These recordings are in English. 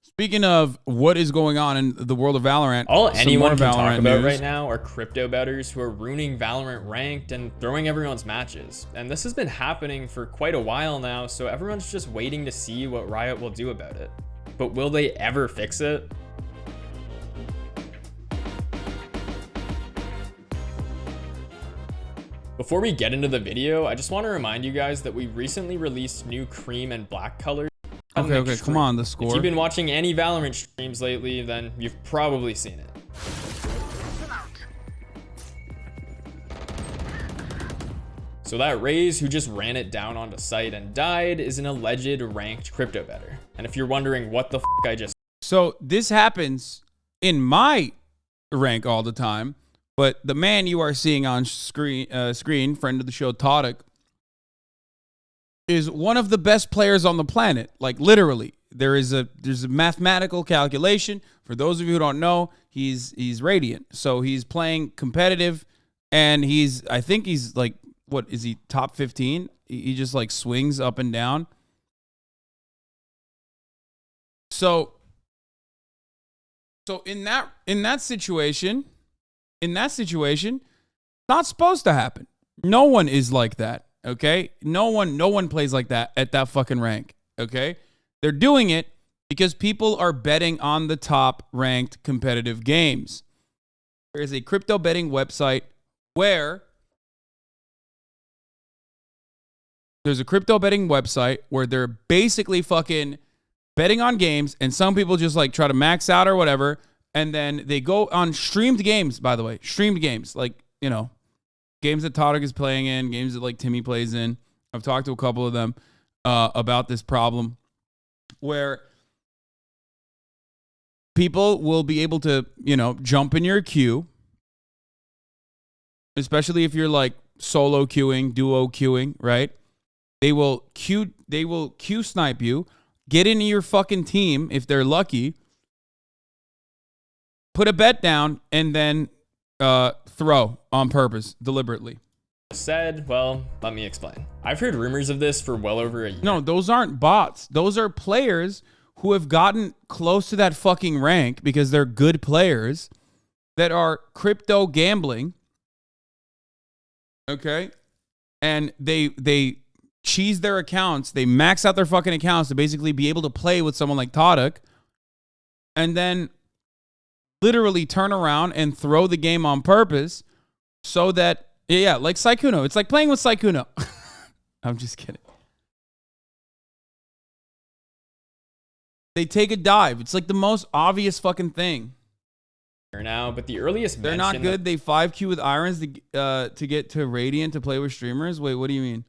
Speaking of what is going on in the world of Valorant, all anyone can talk about news right now are crypto bettors who are ruining Valorant ranked and throwing everyone's matches. And this has been happening for quite a while now, so everyone's just waiting to see what Riot will do about it. But will they ever fix it? Before we get into the video, I just want to remind you guys that we recently released new cream and black colors. Okay, come on, the score. If you've been watching any Valorant streams lately, then you've probably seen it. So that Raze, who just ran it down onto site and died, is an alleged ranked crypto bettor. And if you're wondering what the f I just... So this happens in my rank all the time, but the man you are seeing on screen, friend of the show, Todic, is one of the best players on the planet. Like literally, there's a mathematical calculation. For those of you who don't know, he's Radiant, so he's playing competitive, and I think he's like, what is he, top 15? He just like swings up and down. So in that situation, not supposed to happen. No one is like that. Okay, no one plays like that at that fucking rank. Okay, they're doing it because people are betting on the top ranked competitive games. There is a crypto betting website where they're basically fucking betting on games, and some people just like try to max out or whatever, and then they go on streamed games. By the way, streamed games, like, you know, games that Todic is playing in, games that like Timmy plays in. I've talked to a couple of them about this problem where people will be able to, you know, jump in your queue, especially if you're like solo queuing, duo queuing, right? They will queue snipe you, get into your fucking team if they're lucky, put a bet down, and then throw on purpose, deliberately. Said, well, let me explain. I've heard rumors of this for well over a year. No, those aren't bots. Those are players who have gotten close to that fucking rank because they're good players that are crypto gambling. Okay? And they cheese their accounts. They max out their fucking accounts to basically be able to play with someone like Todic, and then literally turn around and throw the game on purpose so that, yeah, like Sykkuno. It's like playing with Sykkuno. I'm just kidding. They take a dive. It's like the most obvious fucking thing. Now, but the earliest they're not good. They 5Q with irons to get to Radiant to play with streamers. Wait, what do you mean?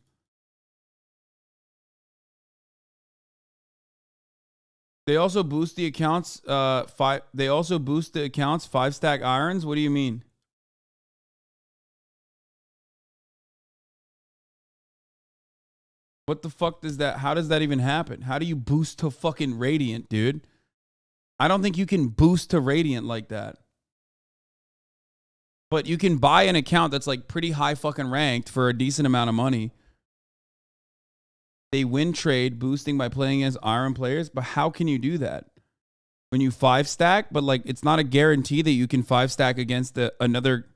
They also boost the accounts. They also boost the accounts 5-stack irons. What do you mean? What the fuck does that? How does that even happen? How do you boost to fucking Radiant, dude? I don't think you can boost to Radiant like that. But you can buy an account that's like pretty high fucking ranked for a decent amount of money. They win trade boosting by playing as iron players, but how can you do that when you 5-stack? But like, it's not a guarantee that you can 5-stack against another.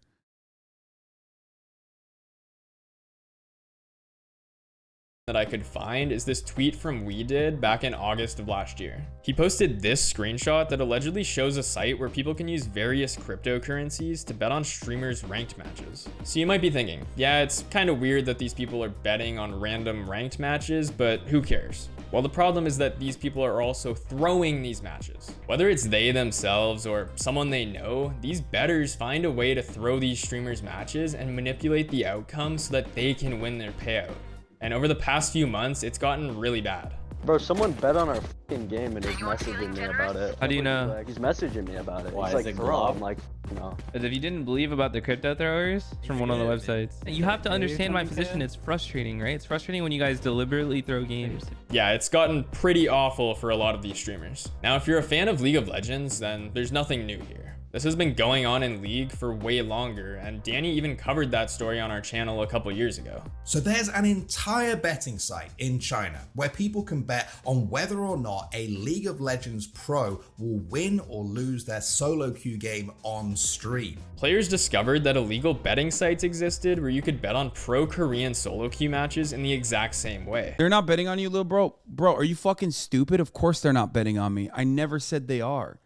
That I could find is this tweet from We Did back in August of last year. He posted this screenshot that allegedly shows a site where people can use various cryptocurrencies to bet on streamers' ranked matches. So you might be thinking, yeah, it's kind of weird that these people are betting on random ranked matches, but who cares? Well, the problem is that these people are also throwing these matches. Whether it's they themselves or someone they know, these bettors find a way to throw these streamers' matches and manipulate the outcome so that they can win their payout. And over the past few months, it's gotten really bad. Bro, someone bet on our fucking game and is messaging me about it. How do you know? Like, he's messaging me about it. Why he's is like, it bro, glove? I'm like, no. Because if you didn't believe about the crypto throwers, it's from one of the websites. You have to understand my position. It's frustrating, right? It's frustrating when you guys deliberately throw games. Yeah, it's gotten pretty awful for a lot of these streamers. Now, if you're a fan of League of Legends, then there's nothing new here. This has been going on in League for way longer, and Danny even covered that story on our channel a couple years ago. So there's an entire betting site in China where people can bet on whether or not a League of Legends pro will win or lose their solo queue game on stream. Players discovered that illegal betting sites existed where you could bet on pro Korean solo queue matches in the exact same way. They're not betting on you, little bro. Bro, are you fucking stupid? Of course they're not betting on me. I never said they are.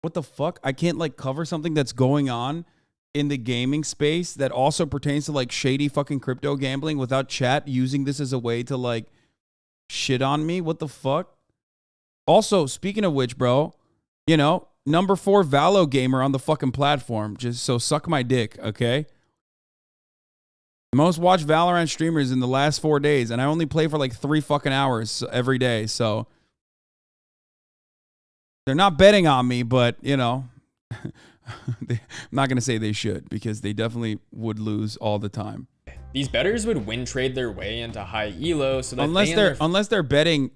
What the fuck? I can't like cover something that's going on in the gaming space that also pertains to like shady fucking crypto gambling without chat using this as a way to like shit on me. What the fuck? Also, speaking of which, bro, you know, number 4 Valo gamer on the fucking platform. Just so suck my dick, okay? Most watched Valorant streamers in the last 4 days, and I only play for like 3 fucking hours every day, so they're not betting on me, but, you know, I'm not going to say they should because they definitely would lose all the time. These bettors would win trade their way into high elo so that unless they're betting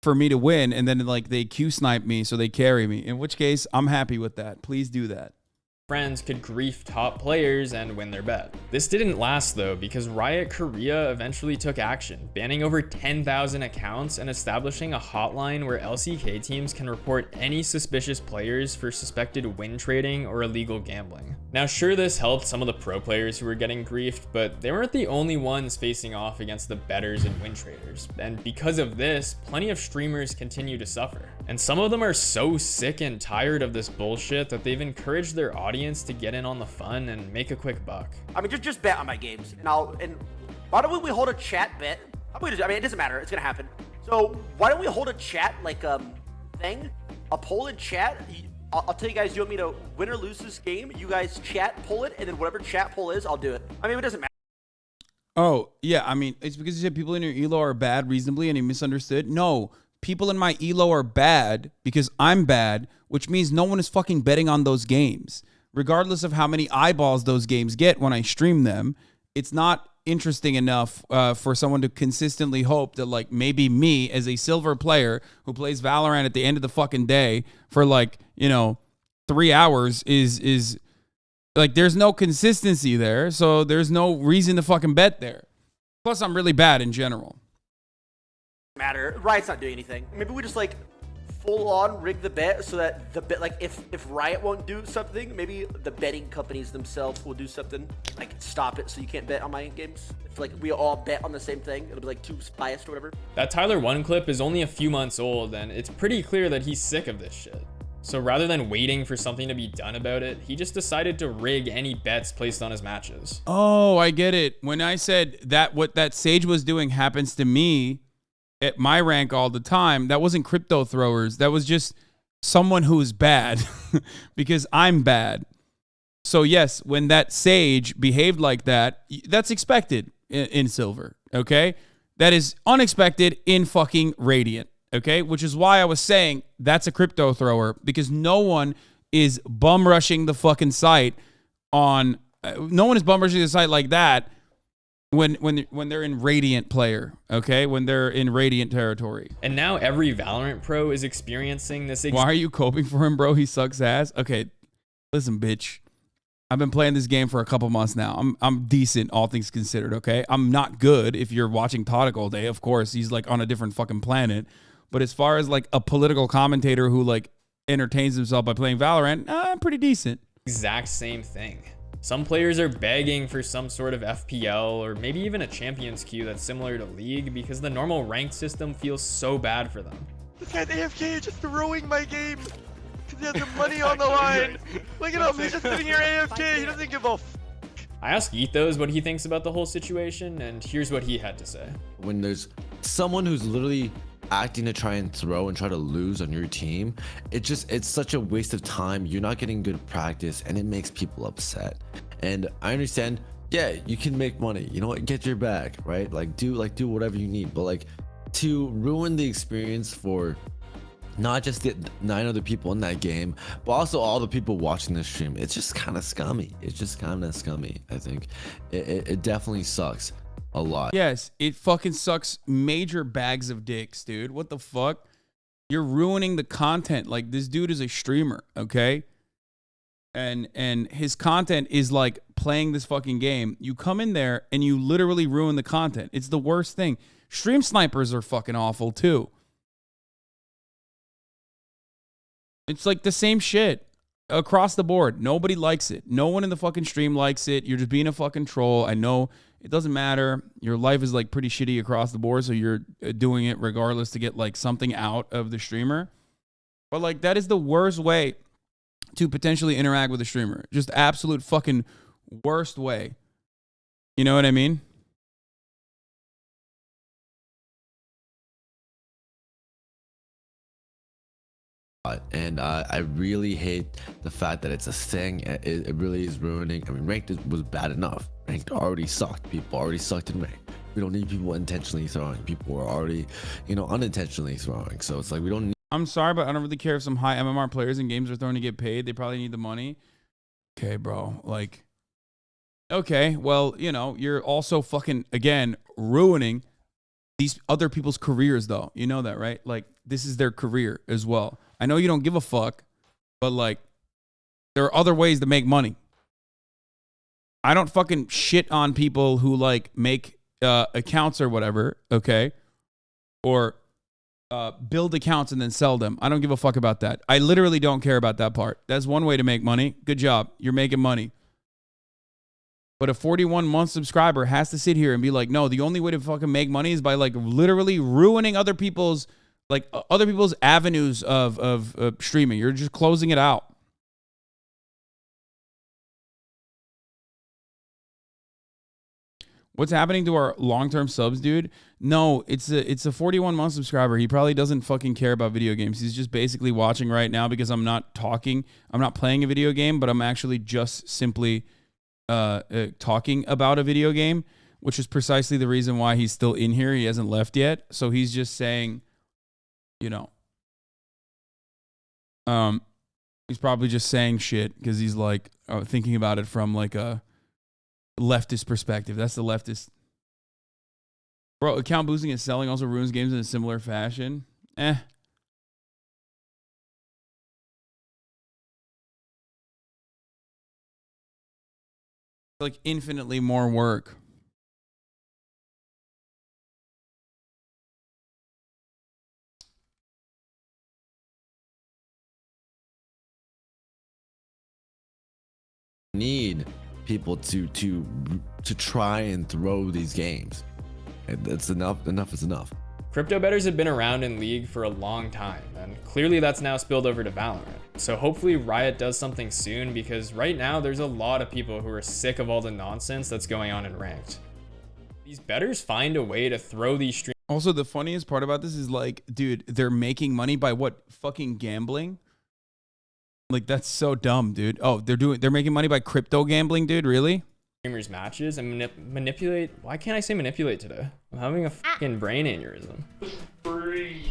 for me to win and then like they Q snipe me so they carry me, in which case I'm happy with that. Please do that. friends could grief top players and win their bet. This didn't last though, because Riot Korea eventually took action, banning over 10,000 accounts and establishing a hotline where LCK teams can report any suspicious players for suspected win trading or illegal gambling. Now sure, this helped some of the pro players who were getting griefed, but they weren't the only ones facing off against the bettors and win traders. And because of this, plenty of streamers continue to suffer. And some of them are so sick and tired of this bullshit that they've encouraged their audience to get in on the fun and make a quick buck. I mean, just bet on my games, and why don't we hold a chat bet? I mean, it doesn't matter. It's gonna happen. So why don't we hold a chat thing, a poll in chat? I'll tell you guys, you want me to win or lose this game? You guys chat, poll it, and then whatever chat poll is, I'll do it. I mean, it doesn't matter. Oh yeah, I mean, it's because you said people in your elo are bad reasonably, and you misunderstood. No. People in my elo are bad because I'm bad, which means no one is fucking betting on those games. Regardless of how many eyeballs those games get when I stream them, it's not interesting enough for someone to consistently hope that like maybe me as a silver player who plays Valorant at the end of the fucking day for like, 3 hours is like, there's no consistency there. So there's no reason to fucking bet there. Plus I'm really bad in general. Matter. Riot's not doing anything. Maybe we just like full on rig the bet so that the bet, like if Riot won't do something, maybe the betting companies themselves will do something, like stop it so you can't bet on my games. If like we all bet on the same thing, it'll be like too biased or whatever. That Tyler 1 clip is only a few months old, and it's pretty clear that he's sick of this shit. So rather than waiting for something to be done about it, he just decided to rig any bets placed on his matches. Oh, I get it. When I said that what that Sage was doing happens to me at my rank all the time, that wasn't crypto throwers. That was just someone who's bad because I'm bad. So yes, when that Sage behaved like that, that's expected in Silver, okay? That is unexpected in fucking Radiant, okay? Which is why I was saying that's a crypto thrower, because no one is bum rushing the fucking site on, no one is bum rushing the site like that when they're in Radiant player, okay? When they're in Radiant territory. And now every Valorant pro is experiencing this. Why are you coping for him, bro? He sucks ass. Okay, listen, bitch. I've been playing this game for a couple months now. I'm decent, all things considered, okay? I'm not good if you're watching Todic all day. Of course, he's like on a different fucking planet. But as far as like a political commentator who like entertains himself by playing Valorant, I'm pretty decent. Exact same thing. Some players are begging for some sort of FPL or maybe even a champions queue that's similar to League because the normal ranked system feels so bad for them. This guy's AFK just throwing my game because he has the money on the line. Look at him, he's just sitting here AFK, he doesn't give a f. I asked Ethos what he thinks about the whole situation, and here's what he had to say. When there's someone who's literally acting to try and throw and try to lose on your team, it's such a waste of time. You're not getting good practice and it makes people upset. And I understand, yeah, you can make money, you know what, get your bag, right? Do whatever you need, but like to ruin the experience for not just the 9 other people in that game, but also all the people watching this stream, it's just kind of scummy. It's just kind of scummy. I think it definitely sucks a lot. Yes, it fucking sucks major bags of dicks, dude. What the fuck? You're ruining the content. Like, this dude is a streamer, okay? and his content is like playing this fucking game. You come in there and you literally ruin the content. It's the worst thing. Stream snipers are fucking awful too. It's like the same shit across the board. Nobody likes it. No one in the fucking stream likes it. You're just being a fucking troll. I know it doesn't matter. Your life is like pretty shitty across the board, so you're doing it regardless to get like something out of the streamer. But like that is the worst way to potentially interact with a streamer. Just absolute fucking worst way. You know what I mean? And I really hate the fact that it's a thing. It really is ruining. I mean, ranked was bad enough. Ranked already sucked. People already sucked in ranked. We don't need people intentionally throwing. People are already, you know, unintentionally throwing. So it's like we don't need. I'm sorry, but I don't really care if some high MMR players in games are throwing to get paid. They probably need the money. Okay, bro. Like, okay, well, you know, you're also fucking, again, ruining these other people's careers, though. You know that, right? Like, this is their career as well. I know you don't give a fuck, but like, there are other ways to make money. I don't fucking shit on people who like make accounts or whatever, okay? Or build accounts and then sell them. I don't give a fuck about that. I literally don't care about that part. That's one way to make money. Good job. You're making money. But a 41-month subscriber has to sit here and be like, no, the only way to fucking make money is by like literally ruining other people's avenues of streaming. You're just closing it out. What's happening to our long-term subs, dude? No, it's a 41-month subscriber. He probably doesn't fucking care about video games. He's just basically watching right now because I'm not talking. I'm not playing a video game, but I'm actually just simply talking about a video game, which is precisely the reason why he's still in here. He hasn't left yet. So he's just saying, you know, he's probably just saying shit because he's like thinking about it from like a leftist perspective. That's the leftist. Bro, account boosting and selling also ruins games in a similar fashion. Like infinitely more work. Need people to try and throw these games. It's enough. Enough is enough. Crypto bettors have been around in League for a long time, and clearly that's now spilled over to Valorant. So hopefully Riot does something soon, because right now there's a lot of people who are sick of all the nonsense that's going on in ranked. These bettors find a way to throw these streams. Also, the funniest part about this is like, dude, they're making money by what? Fucking gambling? Like, that's so dumb, dude. Oh, they're making money by crypto gambling, dude? Really? Streamers matches and manipulate. Why can't I say manipulate today? I'm having a fucking brain aneurysm. Breathe.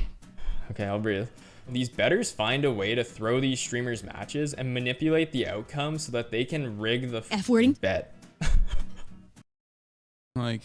Okay, I'll breathe. These bettors find a way to throw these streamers matches and manipulate the outcome so that they can rig the bet. Like,